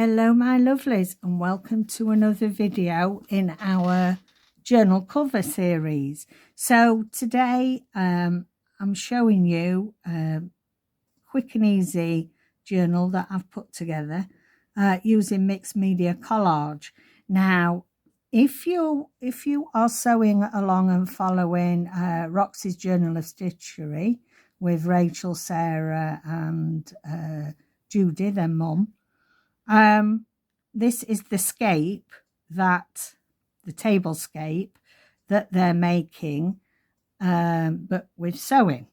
Hello my lovelies, and welcome to another video in our journal cover series. So today I'm showing you a quick and easy journal that I've put together using mixed media collage. Now if you are sewing along and following Roxy's Journal of Stitchery with Rachel, Sarah and Judy, their mum, this is the scape the table scape that they're making, but with sewing.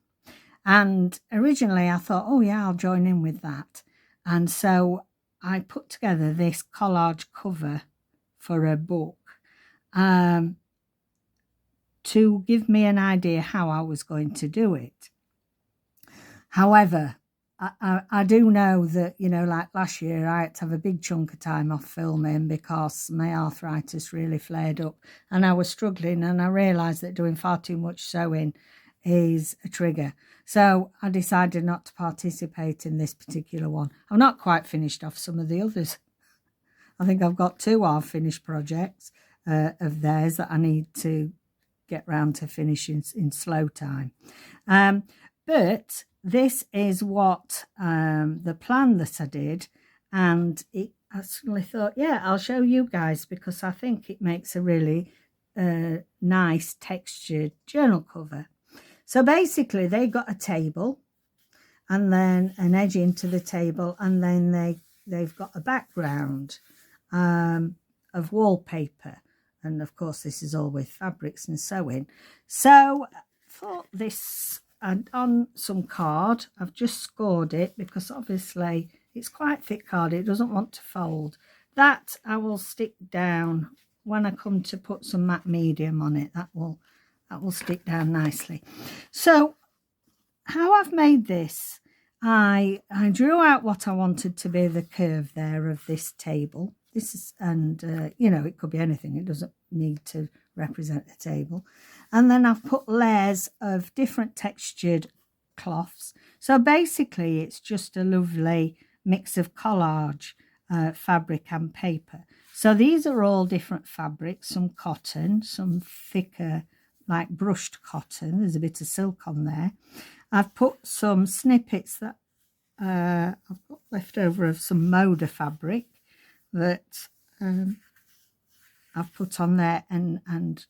And originally I thought, oh yeah, I'll join in with that. And so I put together this collage cover for a book to give me an idea how I was going to do it. However, I do know that, you know, like last year I had to have a big chunk of time off filming because my arthritis really flared up and I was struggling, and I realised that doing far too much sewing is a trigger. So I decided not to participate in this particular one. I'm not quite finished off some of the others. I think I've got 2 half-finished projects of theirs that I need to get round to finishing in slow time. But this is what the plan that I did, and I suddenly thought, yeah, I'll show you guys because I think it makes a really nice textured journal cover. So basically they got a table and then an edge into the table, and then they've got a background of wallpaper, and of course this is all with fabrics and sewing. So for this, and on some card, I've just scored it because obviously it's quite thick card, it doesn't want to fold. That I will stick down when I come to put some matte medium on it. That will stick down nicely. So how I've made this, I drew out what I wanted to be the curve there of this table. This is, and you know, it could be anything, it doesn't need to represent the table. And then I've put layers of different textured cloths. So basically it's just a lovely mix of collage fabric and paper. So these are all different fabrics, some cotton, some thicker like brushed cotton, there's a bit of silk on there. I've put some snippets that I've got left over of some Moda fabric that I've put on there and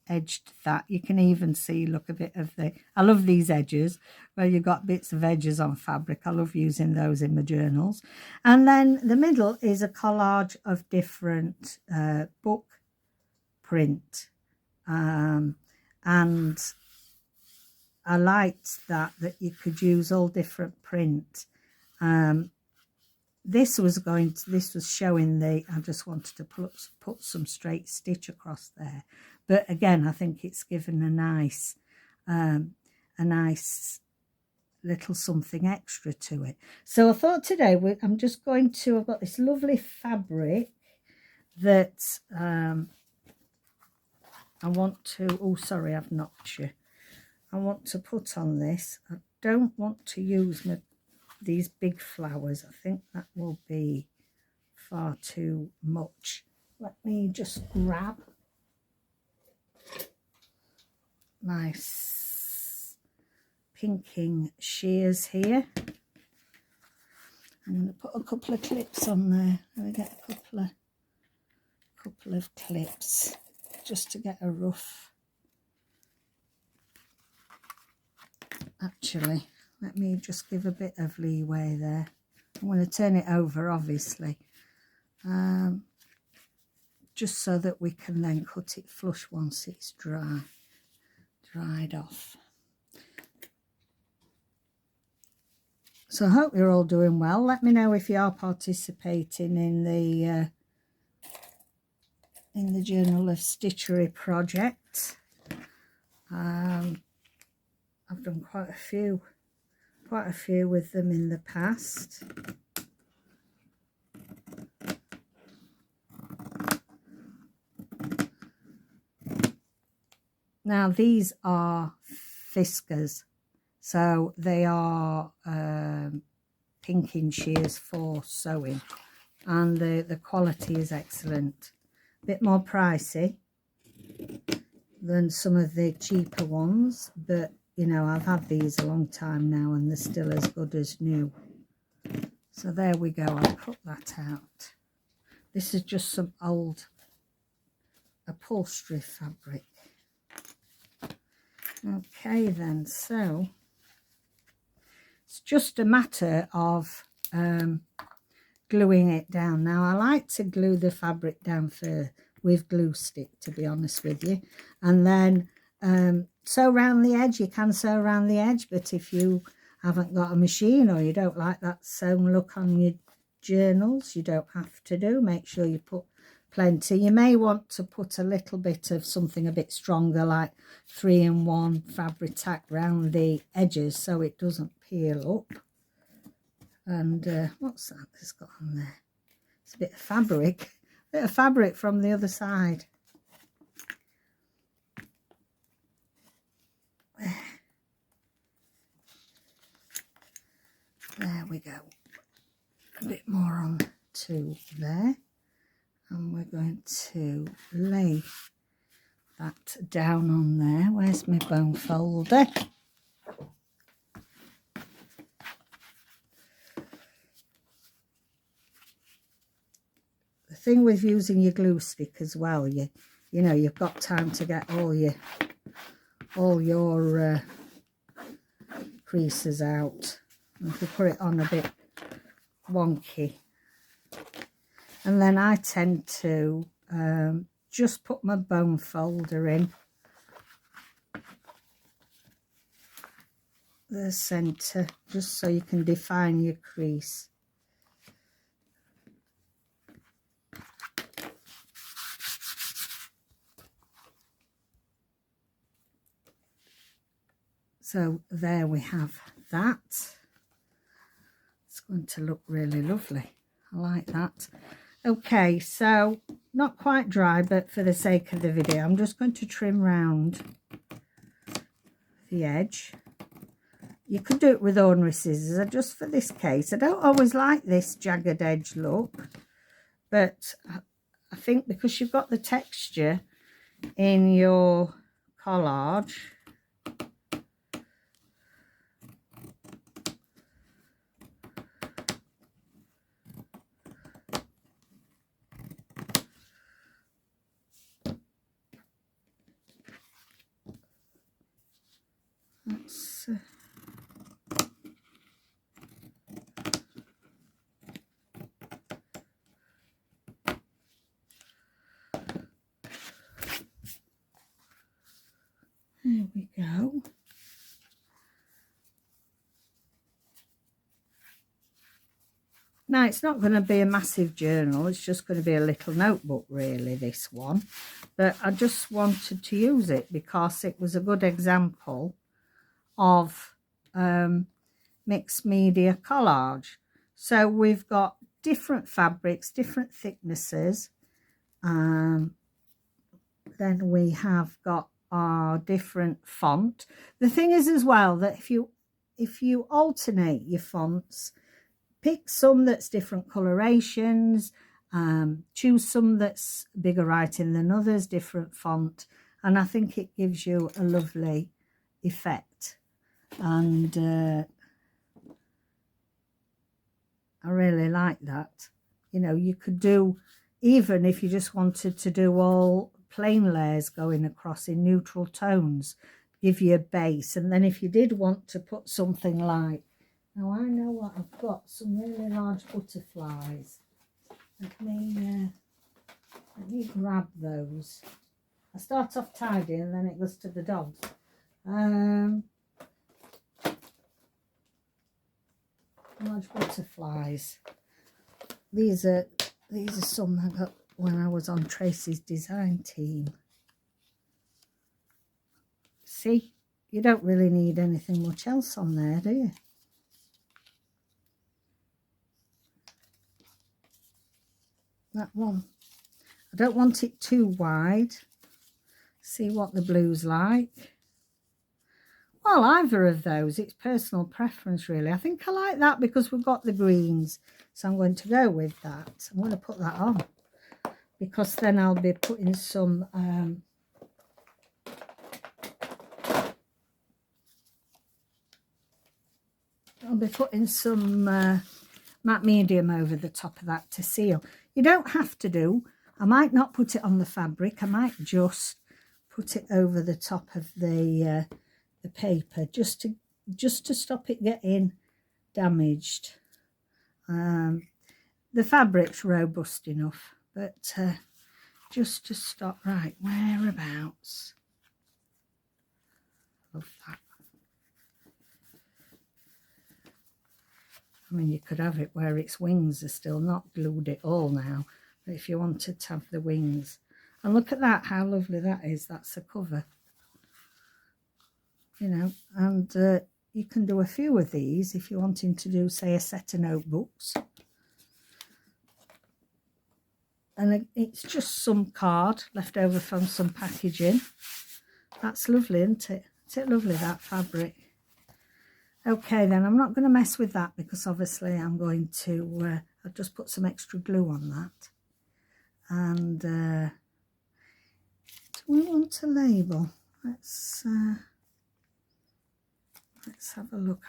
edged that. You can even see, look, a bit of I love these edges where you've got bits of edges on fabric. I love using those in my journals. And then the middle is a collage of different book print, and I liked that you could use all different print. This was showing I just wanted to put some straight stitch across there, but again I think it's given a nice little something extra to it. So I thought today I'm just going to, I've got this lovely fabric that I want to, oh sorry, I've knocked you. I want to put on this. I don't want to use these big flowers. I think that will be far too much. Let me just grab my pinking shears here. I'm going to put a couple of clips on there. Let me get a couple of clips just to get a rough. Actually, let me just give a bit of leeway there. I'm going to turn it over, obviously, just so that we can then cut it flush once it's dried off. So I hope you're all doing well. Let me know if you are participating in the Journal of Stitchery project. I've done quite a few with them in the past. Now these are Fiskars, so they are pinking shears for sewing. and the quality is excellent. A bit more pricey than some of the cheaper ones, but you know, I've had these a long time now and they're still as good as new. So there we go, I'll cut that out. This is just some old upholstery fabric. Okay then, so it's just a matter of gluing it down. Now I like to glue the fabric down with glue stick, to be honest with you, and then sew around the edge. You can sew around the edge, but if you haven't got a machine or you don't like that sewn look on your journals, you don't have to do. Make sure you put plenty. You may want to put a little bit of something a bit stronger, like 3-in-1 fabric tack round the edges so it doesn't peel up. And what's that that's got on there? It's a bit of fabric from the other side. There we go. A bit more on to there. And we're going to lay that down on there. Where's my bone folder? The thing with using your glue stick as well, you know, you've got time to get all your creases out. And if you put it on a bit wonky. And then I tend to just put my bone folder in the centre, just so you can define your crease. So there we have that. It's going to look really lovely. I like that. Okay, so not quite dry, but for the sake of the video, I'm just going to trim round the edge. You could do it with ordinary scissors. Just for this case, I don't always like this jagged edge look, but I think because you've got the texture in your collage, there we go. Now, it's not going to be a massive journal. It's just going to be a little notebook, really, this one. But I just wanted to use it because it was a good example of mixed media collage. So we've got different fabrics, different thicknesses. Then we have got our different font. The thing is as well that if you alternate your fonts, pick some that's different colorations, choose some that's bigger writing than others, different font, and I think it gives you a lovely effect. And I really like that. You know, you could do, even if you just wanted to do all plain layers going across in neutral tones, give you a base. And then if you did want to put something like, now I know what I've got, some really large butterflies. Let me grab those. I start off tidying and then it goes to the dogs. Large butterflies. These are some I got when I was on Tracy's design team. See, you don't really need anything much else on there, do you? That one. I don't want it too wide. See what the blue's like. Well, either of those. It's personal preference, really. I think I like that because we've got the greens. So I'm going to go with that. I'm going to put that on because then I'll be putting some... I'll be putting some matte medium over the top of that to seal. You don't have to do. I might not put it on the fabric. I might just put it over the top of the paper just to stop it getting damaged. The fabric's robust enough, but just to stop. Right, whereabouts? Love that. I mean, you could have it where its wings are still not glued at all now, but if you wanted to have the wings. And look at that, how lovely that is. That's a cover, you know, and you can do a few of these if you're wanting to do, say, a set of notebooks. And it's just some card left over from some packaging. That's lovely, isn't it? Isn't it lovely, that fabric? Okay, then I'm not going to mess with that because obviously I'm going to, I'll just put some extra glue on that. And do we want to label? Let's have a look.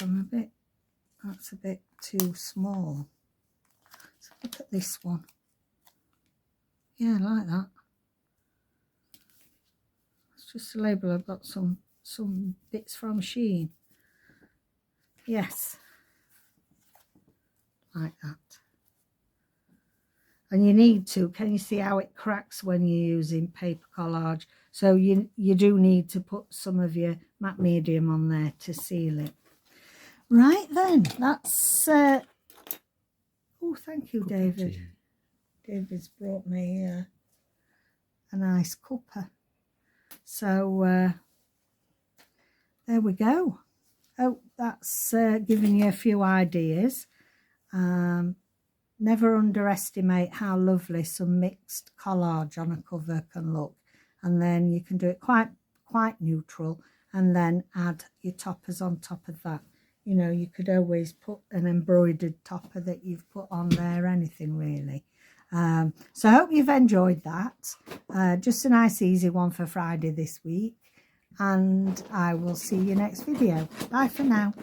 That's a bit too small. Let's look at this one. Yeah, I like that. It's just a label. I've got some bits from Shein. Yes, like that. And you need to, can you see how it cracks when you're using paper collage? So you do need to put some of your matte medium on there to seal it. Right then, that's, oh, thank you, David. David's brought me a nice cuppa. So there we go. Oh, that's giving you a few ideas. Never underestimate how lovely some mixed collage on a cover can look. And then you can do it quite neutral and then add your toppers on top of that. You know, you could always put an embroidered topper that you've put on there, anything really. So I hope you've enjoyed that. Just a nice easy one for Friday this week. And I will see you next video. Bye for now.